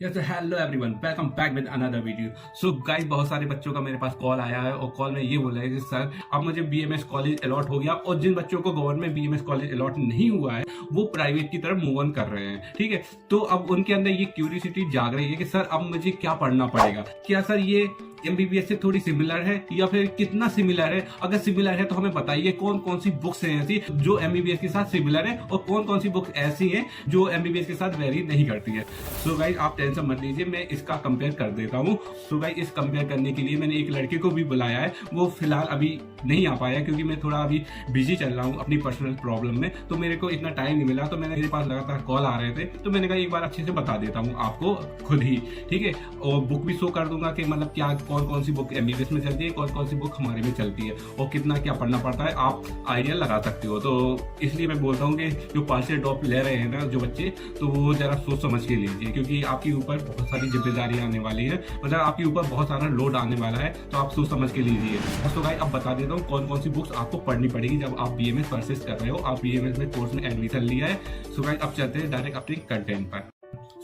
Yes hello everyone, welcome back with another video. So guys, बहुत सारे बच्चों का मेरे पास कॉल आया है और कॉल में ये बोला है कि सर अब मुझे बीएमएस कॉलेज अलॉट हो गया, और जिन बच्चों को गवर्नमेंट बीएमएस कॉलेज अलॉट नहीं हुआ है वो प्राइवेट की तरफ मूव ऑन कर रहे हैं। ठीक है, तो अब उनके अंदर ये क्यूरियोसिटी जाग रही है कि सर अब मुझे क्या पढ़ना पड़ेगा। क्या सर ये एमबीबीएस से थोड़ी सिमिलर है या फिर कितना सिमिलर है? अगर सिमिलर है तो हमें बताइए कौन कौन सी बुक्स हैं ऐसी जो एमबीबीएस के साथ सिमिलर है और कौन कौन सी बुक्स ऐसी हैं जो एमबीबीएस के साथ वेरी नहीं करती है। सो गाइस, आप टेंशन मत लीजिए, मैं इसका कंपेयर कर देता हूँ। सो गाइस, इस कंपेयर करने के लिए मैंने एक लड़के को भी बुलाया है। वो फिलहाल अभी नहीं आ पाया क्योंकि मैं थोड़ा अभी बिजी चल रहा हूँ अपनी पर्सनल प्रॉब्लम में, तो मेरे को इतना टाइम नहीं मिला। तो मेरे पास लगातार कॉल आ रहे थे, तो मैंने कहा एक बार अच्छे से बता देता हूँ आपको खुद ही। ठीक है, और बुक भी शो कर दूंगा कि मतलब क्या कौन कौन सी बुक एमबीबीएस में चलती है, कौन कौन सी बुक हमारे में चलती है और कितना क्या पढ़ना पड़ता है, आप आइडिया लगा सकते हो। तो इसलिए मैं बोलता हूँ कि जो पार्शियल ड्रॉप ले रहे हैं ना जो बच्चे, तो वो जरा सोच समझ के लीजिए, क्योंकि आपके ऊपर बहुत सारी जिम्मेदारी आने वाली है, मतलब आपके ऊपर बहुत सारा लोड आने वाला है, तो आप सोच समझ के लीजिए। तो गाइस, अब बता देता हूँ कौन कौन सी बुक्स आपको पढ़नी पड़ेगी जब आप बीएमएस परचेस कर रहे हो, आप बीएमएस में कोर्स में एडमिशन लिया है। सो गाइस, अब चलते हैं डायरेक्ट अपने कंटेंट पर।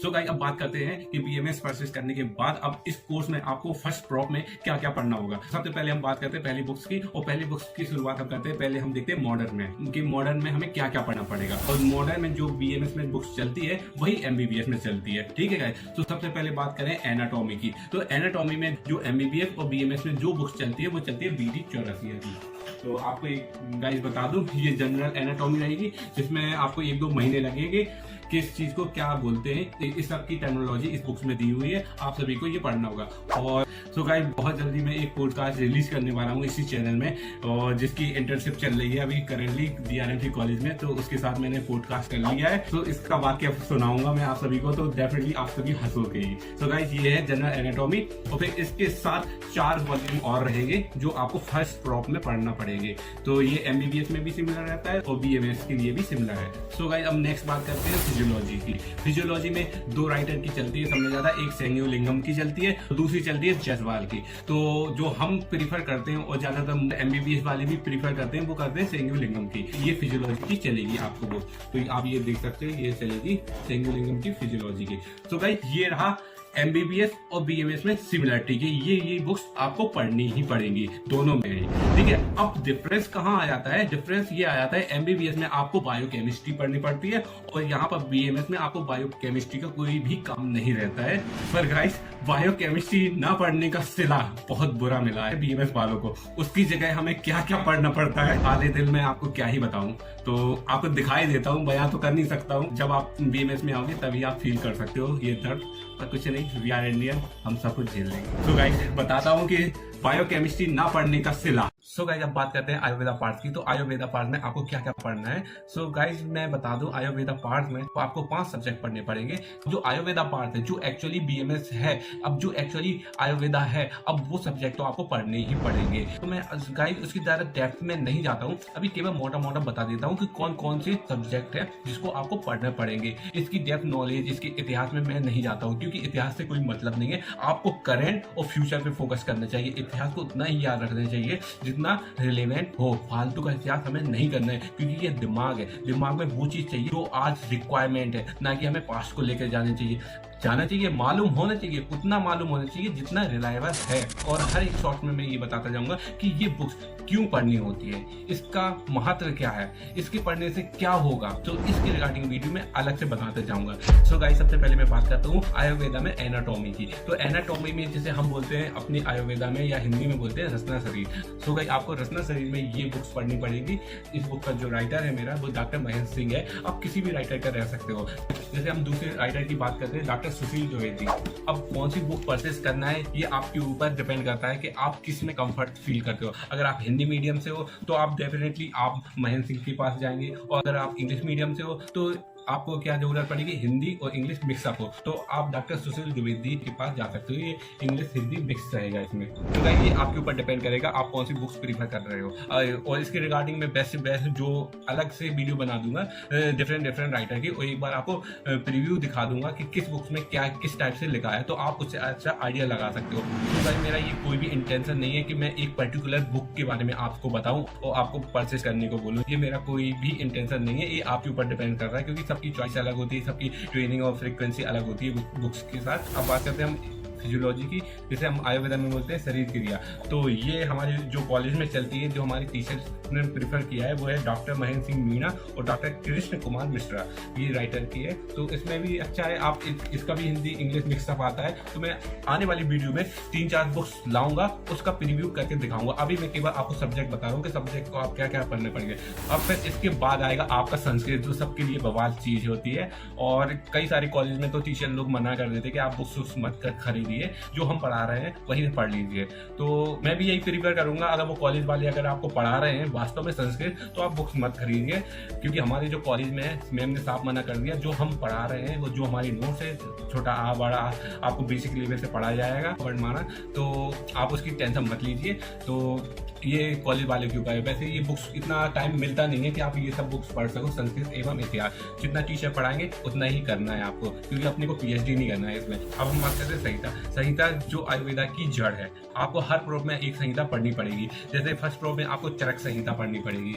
सो गाइस, अब बात करते हैं कि बीएमएस परचेस करने के बाद अब इस कोर्स में आपको फर्स्ट प्रॉप में क्या क्या पढ़ना होगा। सबसे पहले हम बात करते हैं पहली बुक्स की, और पहली बुक्स की शुरुआत हम करते हैं, पहले हम देखते हैं मॉडर्न में कि मॉडर्न में हमें क्या क्या पढ़ना पड़ेगा। और मॉडर्न में जो बीएमएस में बुक्स चलती है वही एमबीबीएस में चलती है। ठीक है गाइस, तो सबसे पहले बात करें एनाटॉमी की। तो एनाटॉमी में जो एमबीबीएस और बीएमएस में जो बुक्स चलती है वो चलती है बीडी चौरसिया की। तो आपको एक गाइस बता दूं, ये जनरल एनाटॉमी रहेगी जिसमें आपको 1-2 महीने लगेंगे किस चीज को क्या बोलते हैं, इस सब की टर्मिनोलॉजी इस बुक्स में दी हुई है, आप सभी को ये पढ़ना होगा। और सो गाइस, बहुत जल्दी मैं एक पॉडकास्ट रिलीज करने वाला हूँ इसी चैनल में, और जिसकी इंटर्नशिप चल रही है अभी करंटली डीआरएमसी कॉलेज में, तो उसके साथ मैंने पॉडकास्ट कर लिया है। तो इसका वाक्य सुनाऊंगा मैं आप सभी को, तो डेफिनेटली आप सभी हंसोगे ही। सो गाइस, ये है जनरल एनाटॉमी, और फिर इसके साथ 4 वॉल्यूम और रहेंगे जो आपको फर्स्ट प्रॉप में पढ़ना पड़ेंगे। तो ये एमबीबीएस में भी सिमिलर रहता है और बीएमएस के लिए भी सिमिलर है। सो गाइस, अब नेक्स्ट बात करते हैं फिजियोलॉजी की। फिजियोलॉजी में 2 राइटर की चलती है सबसे ज्यादा, एक सेंग्यू लिंगम की चलती है, दूसरी चलती है जसवाल की। तो जो हम प्रीफर करते हैं और ज्यादातर एमबीबीएस वाले भी प्रीफर करते हैं, वो करते हैं सेंग्यू लिंगम की। ये फिजियोलॉजी की चलेगी आपको वो, तो आप ये देख सकते हैं, ये चलेगी सेंग्यू लिंगम की फिजियोलॉजी की। तो गाइस, ये रहा एमबीबीएस और बीएमएस में सिमिलरिटी की, ये बुक्स आपको पढ़नी ही पड़ेंगी दोनों में ही। ठीक है, अब डिफरेंस कहाँ आ जाता है? डिफरेंस ये आ जाता है, एमबीबीएस में आपको बायोकेमिस्ट्री पढ़नी पड़ती है और यहाँ पर बीएमएस में आपको बायोकेमिस्ट्री का कोई भी काम नहीं रहता है। पर गाइस, बायोकेमिस्ट्री ना पढ़ने का सिला बहुत बुरा मिला है बीएमएस वालों को। उसकी जगह हमें क्या क्या पढ़ना पड़ता है आधे दिन में आपको क्या ही बताऊं, तो आपको दिखाई देता हूँ, बयां तो कर नहीं सकता हूँ। जब आप बीएमएस में आओगे तभी आप फील कर सकते हो ये दर्द, पर कुछ नहीं, वी आर इंडियन, हम सब कुछ झेल लेंगे। तो गाइस, बताता हूँ कि बायोकेमिस्ट्री ना पढ़ने का सिला। सो गाइस, अब बात करते हैं आयुर्वेदा पार्ट की। तो आयुर्वेदा पार्ट में आपको क्या क्या पढ़ना है? सो गाइस, मैं बता दूं, आयुर्वेदा पार्ट में तो आपको 5 सब्जेक्ट पढ़ने पड़ेंगे। जो आयुर्वेदा पार्ट है, जो एक्चुअली बीएमएस है, अब जो एक्चुअली आयुर्वेदा है, अब वो सब्जेक्ट तो आपको पढ़ने ही पड़ेंगे। तो मैं गाइस उसकी ज्यादा डेप्थ में नहीं जाता हूँ, अभी केवल मोटा मोटा बता देता हूँ कि कौन कौन से सब्जेक्ट है जिसको आपको पढ़ने पड़ेंगे। इसकी डेप्थ नॉलेज, इसके इतिहास में मैं नहीं जाता हूँ, क्योंकि इतिहास से कोई मतलब नहीं है। आपको करंट और फ्यूचर पे फोकस करना चाहिए। इतिहास को उतना ही याद रखना चाहिए जितना रिलेवेंट हो। फालतू का इतिहास हमें नहीं करना है, क्योंकि ये दिमाग है, दिमाग में वो चीज चाहिए जो आज रिक्वायरमेंट है, ना कि हमें पास्ट को लेकर जाना चाहिए, मालूम होना चाहिए, उतना मालूम होना चाहिए जितना रिलायबल है। और हर एक शॉर्ट में मैं ये बताता जाऊंगा कि ये बुक्स क्यों पढ़नी होती है, इसका महत्व क्या है, इसके पढ़ने से क्या होगा, तो इसके रिगार्डिंग वीडियो में अलग से बताते जाऊंगा। सो गाइस, सबसे पहले मैं बात करता हूँ आयुर्वेदा में एनाटॉमी की। तो एनाटॉमी में जैसे हम बोलते हैं अपनी आयुर्वेदा में या हिंदी में बोलते हैं रचना शरीर। सो गाइस, आपको रचना शरीर में ये बुक्स पढ़नी पड़ेगी। इस बुक का जो राइटर है मेरा, वो डॉक्टर महेंद्र सिंह है। आप किसी भी राइटर का रह सकते हो। जैसे हम दूसरे राइटर की बात करते हैं, डॉक्टर सुशील द्विवेदी। अब कौन सी बुक परचेस करना है ये आपके ऊपर डिपेंड करता है कि आप किस में कंफर्ट फील करते हो। अगर आप हिंदी मीडियम से हो तो आप डेफिनेटली आप महेंद्र सिंह के पास जाएंगे, और अगर आप इंग्लिश मीडियम से हो तो आपको क्या जरूरत पड़ेगी, हिंदी और इंग्लिश मिक्सअप हो, तो आप डॉक्टर सुशील द्विवेदी के पास जा सकते हो। ये इंग्लिश हिंदी मिक्स रहेगा इसमें। तो ये आपके ऊपर डिपेंड करेगा आप कौन सी बुक्स प्रीफर कर रहे हो। और इसके रिगार्डिंग में बेस्ट जो अलग से वीडियो बना दूंगा डिफरेंट राइटर की, और एक बार आपको प्रीव्यू दिखा दूंगा कि किस बुक्स में क्या किस टाइप से लिखा है, तो आप उससे अच्छा आइडिया लगा सकते हो। तो भाई, मेरा ये कोई भी इंटेंशन नहीं है कि मैं एक पर्टिकुलर बुक के बारे में आपको बताऊं और आपको परचेस करने को बोलूं। ये मेरा कोई भी इंटेंशन नहीं है, ये आपके ऊपर डिपेंड कर रहा है, क्योंकि सबकी चॉइस अलग होती है, सबकी ट्रेनिंग और फ्रीक्वेंसी अलग होती है बुक्स के साथ। अब बात करते हैं हम फिजियोलॉजी की, जिसे हम आयुर्वेदा में बोलते हैं शरीर क्रिया। तो ये हमारे जो कॉलेज में चलती है, जो हमारी टीचर्स ने प्रेफर किया है, वो है डॉक्टर महेंद्र सिंह मीणा और डॉक्टर कृष्ण कुमार मिश्रा, ये राइटर की है। तो इसमें भी अच्छा है, आप इसका भी हिंदी इंग्लिश मिक्सअप आता है। तो मैं आने वाली वीडियो में 3-4 बुक्स लाऊंगा, उसका प्रीव्यू करके दिखाऊंगा। अभी मैं केवल आपको सब्जेक्ट बता रहा हूँ कि सब्जेक्ट को आप क्या क्या पढ़ने पड़ेंगे। अब फिर इसके बाद आएगा आपका संस्कृत, जो सबके लिए बवाल चीज होती है। और कई सारे कॉलेज में तो टीचर लोग मना कर देते कि आप बुक्स मत कर खरीदिए, जो हम पढ़ा रहे हैं वही पढ़ लीजिए। तो मैं भी यही प्रीफर करूंगा, अगर वो कॉलेज वाले अगर आपको पढ़ा रहे हैं वास्तव में संस्कृत, तो आप बुक्स मत खरीदिए, क्योंकि हमारे जो कॉलेज में है मैम ने साफ मना कर दिया, जो हम पढ़ा रहे हैं वो जो हमारी नोट्स है, छोटा आ बड़ा आपको बेसिक लेवल से पढ़ाया जाएगा वर्णमाला, तो आप उसकी टेंशन मत लीजिए। तो ये कॉलेज वाले के ऊपर है। वैसे ये बुक्स इतना टाइम मिलता नहीं है कि आप ये सब बुक्स पढ़ सको, संस्कृत एवं इतिहास जितना टीचर पढ़ाएंगे उतना ही करना है आपको, क्योंकि अपने को पीएचडी नहीं करना है इसमें। अब हम बात करते हैं संहिता। संहिता जो आयुर्वेदा की जड़ है, आपको हर प्रोब में एक संहिता पढ़नी पड़ेगी। जैसे फर्स्ट प्रोब में आपको चरक संहिता पढ़नी पड़ेगी,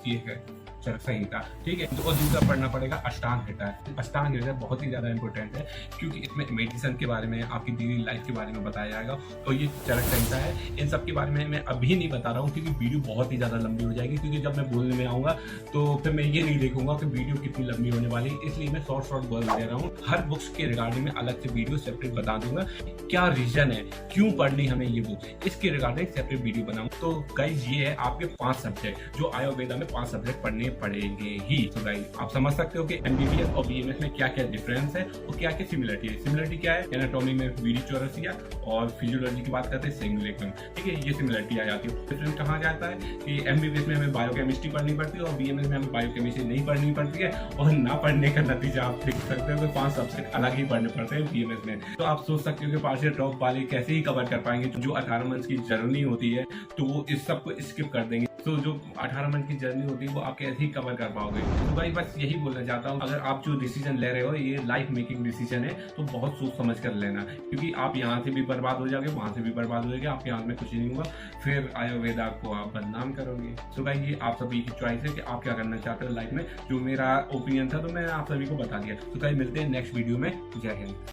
ठीक है, चरक संहिता, ठीक है। और दूसरा पढ़ना पड़ेगा अष्टांग हृदय। अष्टांग हृदय बहुत ही ज्यादा इंपॉर्टेंट है, क्योंकि इसमें मेडिसिन के बारे में, आपकी डेली लाइफ के बारे में बताया जाएगा। तो ये चरक संहिता है। इन सब के बारे में मैं अभी नहीं बता रहा हूँ, क्योंकि वीडियो बहुत ही ज्यादा लंबी हो जाएगी। क्योंकि जब मैं बोलने में आऊंगा तो फिर मैं ये नहीं देखूंगा कि वीडियो कितनी लंबी होने वाली है, इसलिए मैं शॉर्ट बोल दे रहा हूँ। हर बुक्स के रिगार्डिंग में अलग से वीडियो सेपरेट बता दूंगा, क्या रीजन है, क्यों पढ़नी हमें ये बुक, इसके रिगार्डिंग सेपरेट वीडियो बनाऊँ। तो गाइज ये है आपके 5 सब्जेक्ट, जो आयुर्वेदा में 5 सब्जेक्ट पढ़ने पड़ेंगे ही। तो गाइस आप समझ सकते हो कि एमबीबीएस और बीएमएस में क्या क्या डिफरेंस है और क्या क्या सिमिलरिटी है। सिमिलरिटी क्या है, एनाटॉमी में वीडी चौरसिया और फिजियोलॉजी की बात करते हैं सिंगुलेटम, ठीक है, ये सिमिलरिटी आ जाती है। डिफरेंस कहाँ जाता है कि एमबीबीएस में हमें बायोकेमिस्ट्री पढ़नी पड़ती है और बीएमएस में हमें बायोकेमिस्ट्री नहीं पढ़नी पड़ती है, और ना पढ़ने का नतीजा आप देख सकते हो कि 5 सब्जेक्ट अलग ही पढ़ने पड़ते हैं बीएमएस में। तो आप सोच सकते हो कि पार्शियल टॉप वाले कैसे ही कवर कर पाएंगे, जो 18 मंथ की जर्नी होती है तो वो इस सब को स्किप कर देंगे। तो जो 18 मंथ की जर्नी होती है वो आप कैसे ही कवर कर पाओगे। तो भाई बस यही बोलना चाहता हूँ, अगर आप जो डिसीजन ले रहे हो ये लाइफ मेकिंग डिसीजन है, तो बहुत सोच समझ कर लेना, क्योंकि आप यहाँ से भी बर्बाद हो जाओगे, वहां से भी बर्बाद हो जाएगा, आपके हाथ में कुछ नहीं होगा, फिर आयुर्वेदा को आप बदनाम करोगे। तो भाई ये आप सभी की चॉइस है कि आप क्या करना चाहते हो लाइफ में। जो मेरा ओपिनियन था तो मैंने आप सभी को बता दिया। तो भाई मिलते हैं नेक्स्ट वीडियो में। जय हिंद।